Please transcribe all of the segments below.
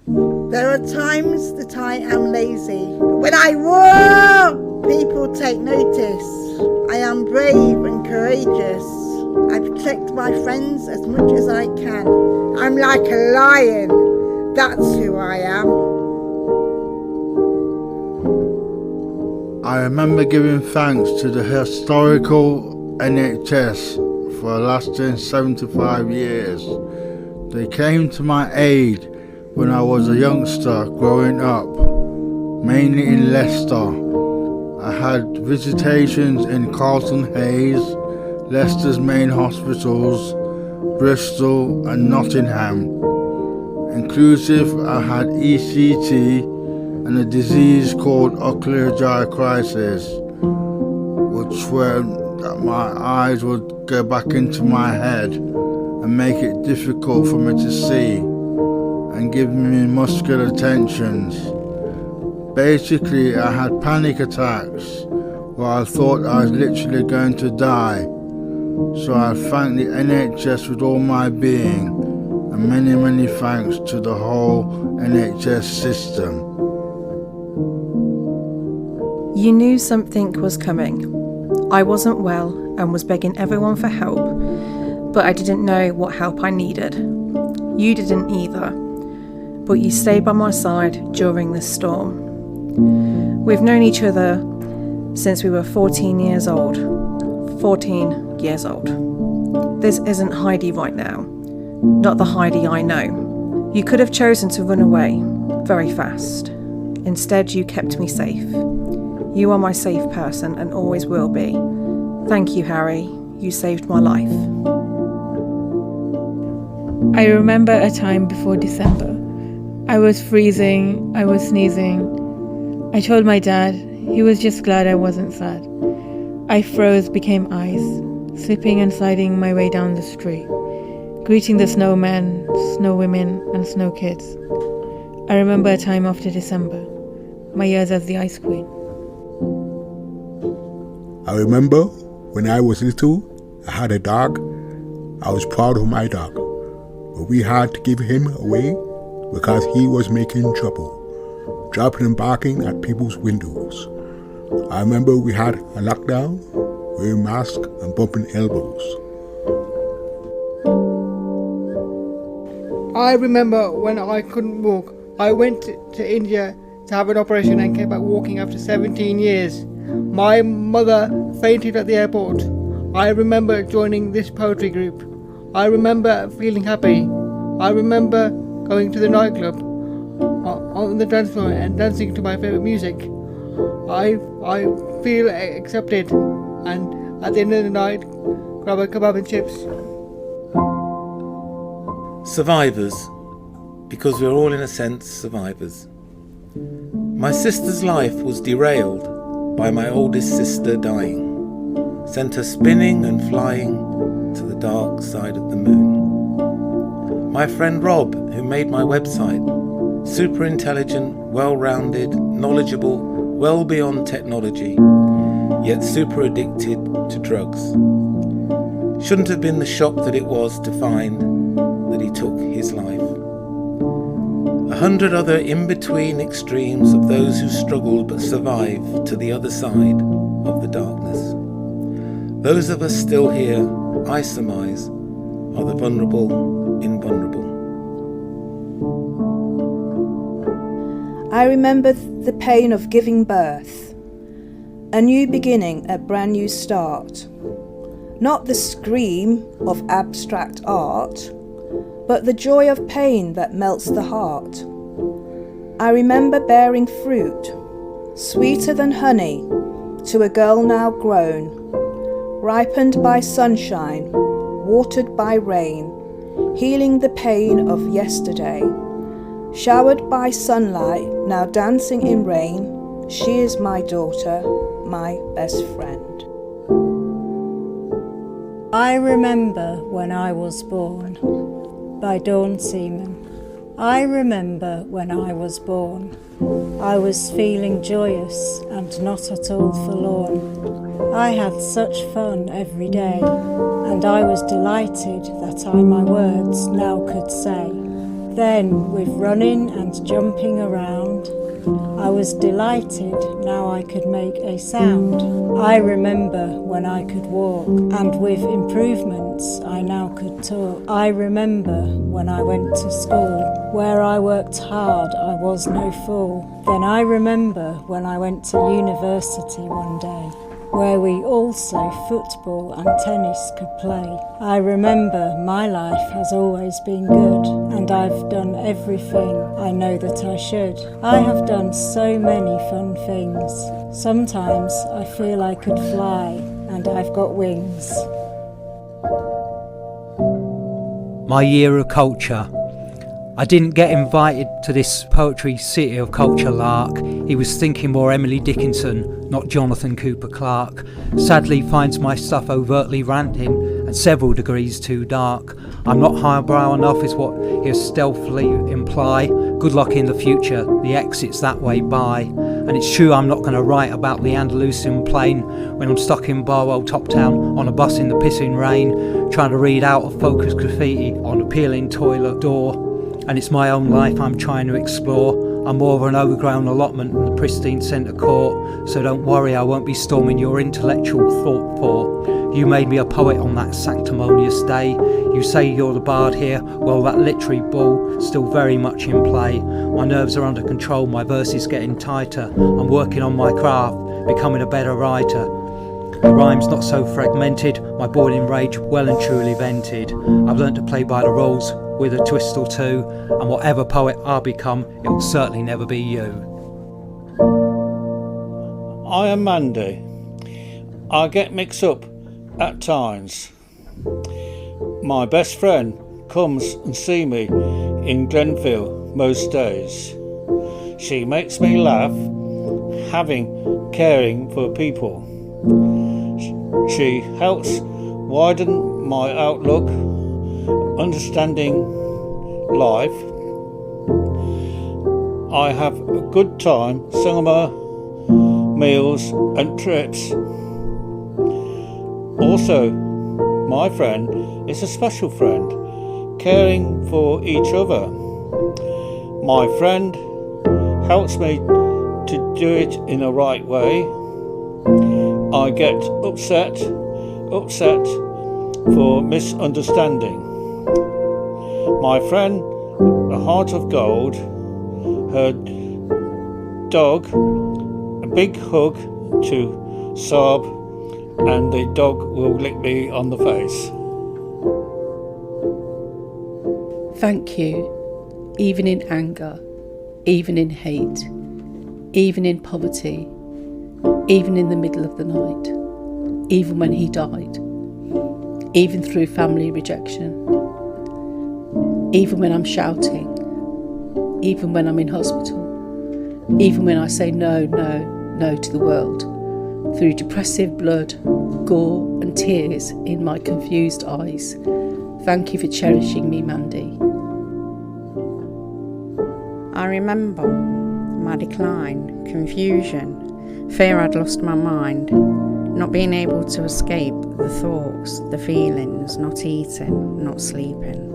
There are times that I am lazy, but when I roar, people take notice. I am brave and courageous. I protect my friends as much as I can. I'm like a lion, that's who I am. I remember giving thanks to the historical NHS for lasting 75 years. They came to my aid when I was a youngster growing up, mainly in Leicester. I had visitations in Carlton Hayes, Leicester's main hospitals, Bristol and Nottingham. Inclusive, I had ECT and a disease called ocular crisis, which where my eyes would go back into my head and make it difficult for me to see and give me muscular tensions. Basically, I had panic attacks where I thought I was literally going to die. So I thank the NHS with all my being, and many, many thanks to the whole NHS system. You knew something was coming. I wasn't well and was begging everyone for help, but I didn't know what help I needed. You didn't either, but you stayed by my side during this storm. We've known each other since we were 14 years old. 14 years old. This isn't Heidi right now. Not the Heidi I know. You could have chosen to run away very fast. Instead, you kept me safe. You are my safe person and always will be. Thank you, Harry. You saved my life. I remember a time before December. I was freezing, I was sneezing. I told my dad. He was just glad I wasn't sad. I froze, became ice, slipping and sliding my way down the street, greeting the snowmen, snow women and snow kids. I remember a time after December, my years as the Ice Queen. I remember when I was little, I had a dog. I was proud of my dog, but we had to give him away because he was making trouble, dropping and barking at people's windows. I remember we had a lockdown, wearing masks and bumping elbows. I remember when I couldn't walk. I went to India to have an operation and came back walking after 17 years. My mother fainted at the airport. I remember joining this poetry group. I remember feeling happy. I remember going to the nightclub on the dance floor and dancing to my favourite music. I feel accepted, and at the end of the night, grab a kebab and chips. Survivors, because we're all in a sense survivors. My sister's life was derailed by my oldest sister dying, sent her spinning and flying to the dark side of the moon. My friend Rob, who made my website, super intelligent, well-rounded, knowledgeable, well beyond technology, yet super addicted to drugs. Shouldn't have been the shock that it was to find that he took his life. 100 other in-between extremes of those who struggled but survived to the other side of the darkness. Those of us still here, I surmise, are the vulnerable invulnerable. I remember the pain of giving birth, a new beginning, a brand new start. Not the scream of abstract art, but the joy of pain that melts the heart. I remember bearing fruit, sweeter than honey, to a girl now grown, ripened by sunshine, watered by rain, healing the pain of yesterday. Showered by sunlight, now dancing in rain, she is my daughter, my best friend. I Remember When I Was Born by Dawn Seaman. I remember when I was born. I was feeling joyous and not at all forlorn. I had such fun every day, and I was delighted that I my words now could say. Then, with running and jumping around, I was delighted now I could make a sound. I remember when I could walk, and with improvements I now could talk. I remember when I went to school, where I worked hard, I was no fool. Then I remember when I went to university one day, where we also football and tennis could play. I remember my life has always been good, and I've done everything I know that I should. I have done so many fun things. Sometimes I feel I could fly, and I've got wings. My year of culture. I didn't get invited to this Poetry City of Culture lark. He was thinking more Emily Dickinson, not Jonathan Cooper Clarke. Sadly finds my stuff overtly ranting and several degrees too dark. I'm not highbrow enough is what he'll stealthily imply. Good luck in the future, the exit's that way by. And it's true I'm not going to write about the Andalusian plain when I'm stuck in Barwell Top Town on a bus in the pissing rain, trying to read out of focused graffiti on a peeling toilet door. And it's my own life I'm trying to explore. I'm more of an overgrown allotment than the pristine centre court, so don't worry, I won't be storming your intellectual thought fort. You made me a poet on that sanctimonious day. You say you're the bard here, well that literary bull still very much in play. My nerves are under control, my verses getting tighter. I'm working on my craft, becoming a better writer. The rhyme's not so fragmented, my boiling rage well and truly vented. I've learnt to play by the rules with a twist or two, and whatever poet I become, it'll certainly never be you. I am Mandy. I get mixed up at times. My best friend comes and see me in Glenville most days. She makes me laugh, caring for people. She helps widen my outlook, understanding life. I have a good time, cinema, meals and trips. Also, my friend is a special friend, caring for each other. My friend helps me to do it in the right way. I get upset for misunderstanding. My friend, a heart of gold, her dog, a big hug to sob, and the dog will lick me on the face. Thank you, even in anger, even in hate, even in poverty, even in the middle of the night, even when he died, even through family rejection, even when I'm shouting, even when I'm in hospital, even when I say no, no, no to the world, through depressive blood, gore and tears in my confused eyes. Thank you for cherishing me, Mandy. I remember my decline, confusion, fear I'd lost my mind, not being able to escape the thoughts, the feelings, not eating, not sleeping,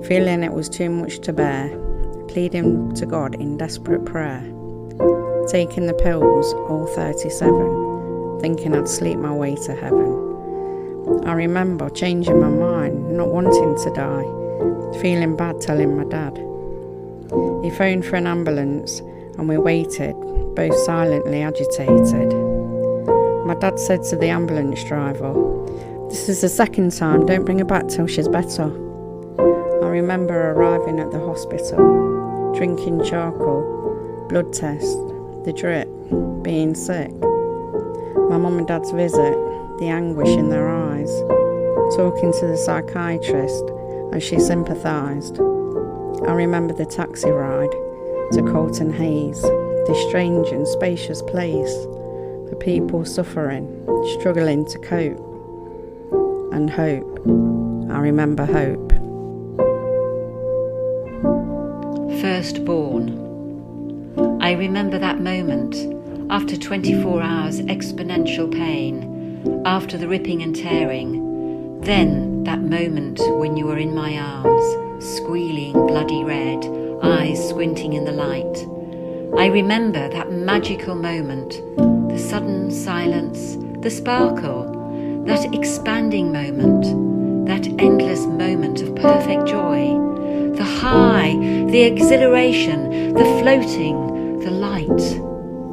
feeling it was too much to bear, pleading to God in desperate prayer, taking the pills, all 37, thinking I'd sleep my way to heaven. I remember changing my mind, not wanting to die, feeling bad telling my dad. He phoned for an ambulance and we waited, both silently agitated. My dad said to the ambulance driver, "This is the second time, don't bring her back till she's better." I remember arriving at the hospital, drinking charcoal, blood test, the drip, being sick. My mum and dad's visit, the anguish in their eyes, talking to the psychiatrist and she sympathised. I remember the taxi ride to Colton Hayes, this strange and spacious place for people suffering, struggling to cope. And hope. I remember hope. Firstborn. I remember that moment, after 24 hours exponential pain, after the ripping and tearing, then that moment when you were in my arms, squealing bloody red, eyes squinting in the light. I remember that magical moment, the sudden silence, the sparkle, that expanding moment, that endless moment of perfect joy, the high, the exhilaration, the floating, the light,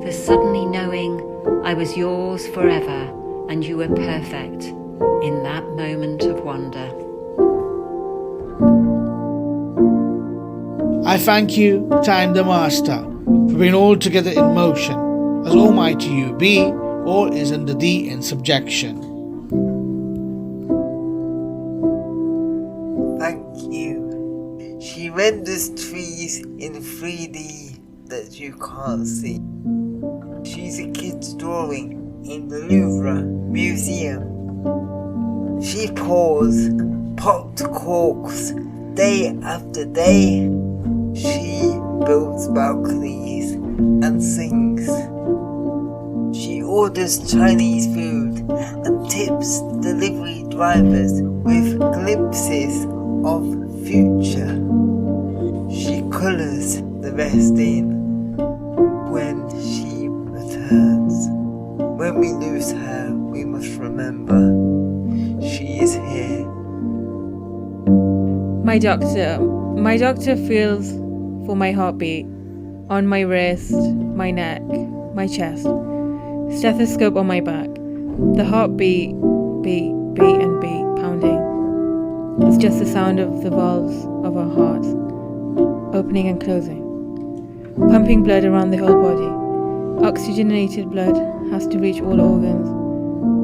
the suddenly knowing I was yours forever and you were perfect in that moment of wonder. I thank you, Time the Master, for being all together in motion, as almighty you be, all is under thee in subjection. Thank you. She renders trees in 3D that you can't see. She's a kid's drawing in the Louvre Museum. She pours popped corks day after day. She builds balconies and sings. She orders Chinese food and tips delivery drivers with glimpses of future. She colours the rest in when she returns. When we lose her, we must remember she is here. My doctor feels for my heartbeat on my wrist, my neck, my chest. Stethoscope on my back. The heartbeat, beat, and beat, pounding. It's just the sound of the valves of our hearts, opening and closing. Pumping blood around the whole body. Oxygenated blood has to reach all organs,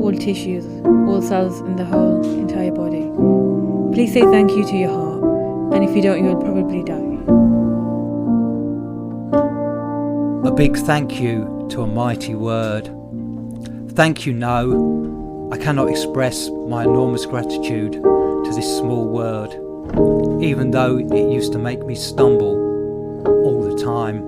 all tissues, all cells in the whole entire body. Please say thank you to your heart, and if you don't, you'll probably die. A big thank you to a mighty word. Thank you, No. I cannot express my enormous gratitude to this small word, even though it used to make me stumble all the time.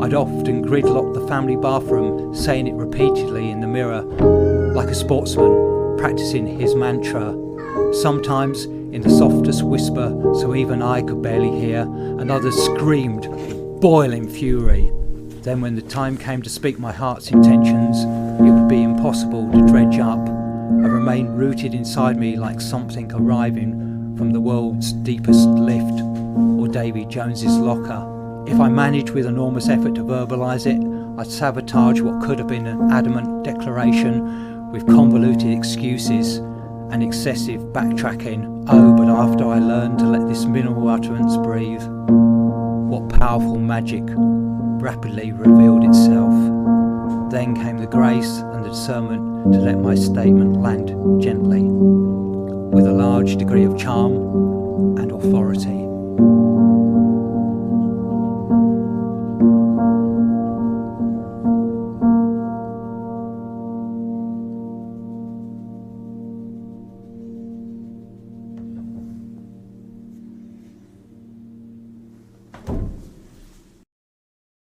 I'd often gridlock the family bathroom, saying it repeatedly in the mirror, like a sportsman practicing his mantra. Sometimes in the softest whisper, so even I could barely hear, and others screamed, boiling fury. Then when the time came to speak my heart's intentions, it would be impossible to dredge up. I remained rooted inside me like something arriving from the world's deepest lift or Davy Jones's locker. If I managed with enormous effort to verbalise it, I'd sabotage what could have been an adamant declaration with convoluted excuses and excessive backtracking. Oh, but after I learned to let this minimal utterance breathe, what powerful magic rapidly revealed itself. Then came the grace and the discernment to let my statement land gently, with a large degree of charm and authority.